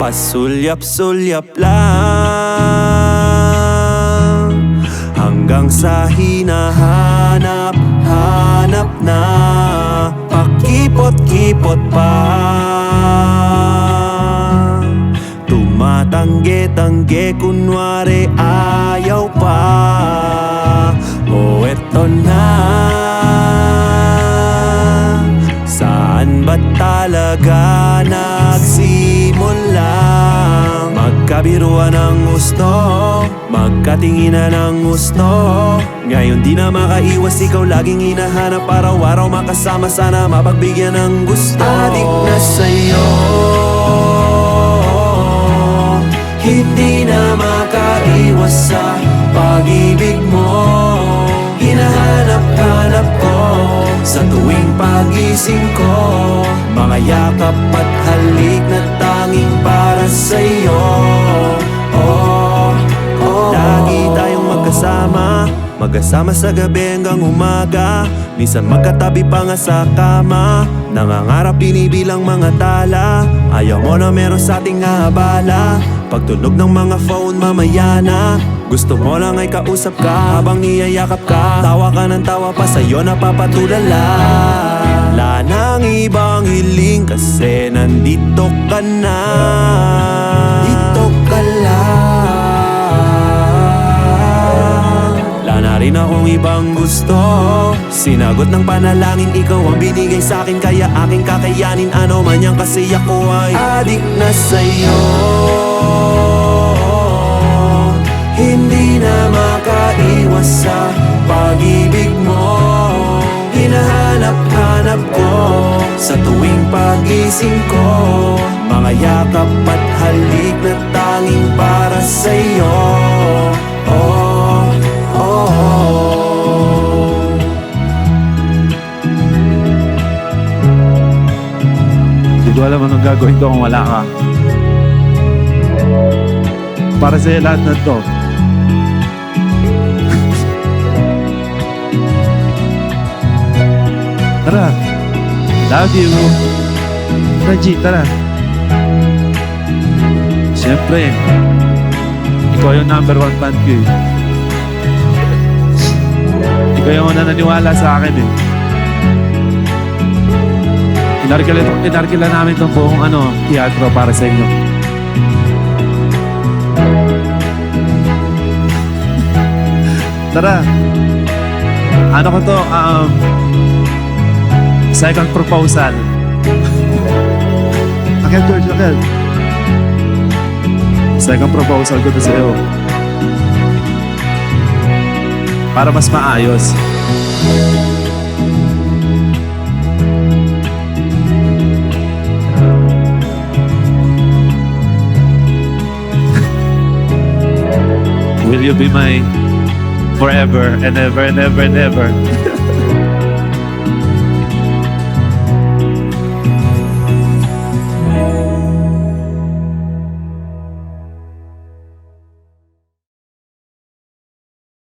Pasulyap-sulyap lang hanggang sa hinahanap-hanap na pakipot-kipot pa. Tumatangge-tangge kunwari ayaw pa. O eto na, saan ba talaga nagsimula? Magkabiruan ng gusto, magkatinginan ng gusto. Ngayon di na makaiwas, ikaw laging hinahanap. Araw-araw makasama, sana mapagbigyan ng gusto. Adik na sa'yo, hindi na makaiwas sa pag-ibig mo. Hinahanap-hanap ko sa tuwing pagising ko. Mga yakap at halik na tanging para sa'yo. Lagi tayong magkasama sa gabi hanggang umaga. Minsan magkatabi pa nga sa kama. Nangangarap binibilang mga tala. Ayaw mo na meron sa ating abala. Pagtunog ng mga phone mamaya na, gusto mo lang ay kausap ka habang niyayakap ka. Tawa ka ng tawa pa, sa'yo napapatulala. Wala nang ibang hiling kasi nandito ka na. Dito ka lang. Wala na rin akong ibang gusto. Sinagot ng panalangin, ikaw ang binigay sa'kin. Kaya aking kakayanin ano man yan, kasi ako ay adik na sa'yo. Hindi na makaiwas sa pag-ibig mo. Hinahanap-hanap ko sa tuwing pagising ko. Mga yakap at halik na tanging para sa'yo. Hindi ko alam anong gagawin ko kung wala ka. Para sa'yo lahat na to. Tara. Love you. Reggie, tara. Siyempre, ikaw yung #1 fan ko eh. Ikaw yung una naniwala sa akin eh. Inarkila namin itong buong teatro para sa inyo. Tara. Ano ko to? Second proposal. Akil, George, akil. Second proposal ko to sa'yo. Para mas maayos. Will you be my forever and ever and ever and ever?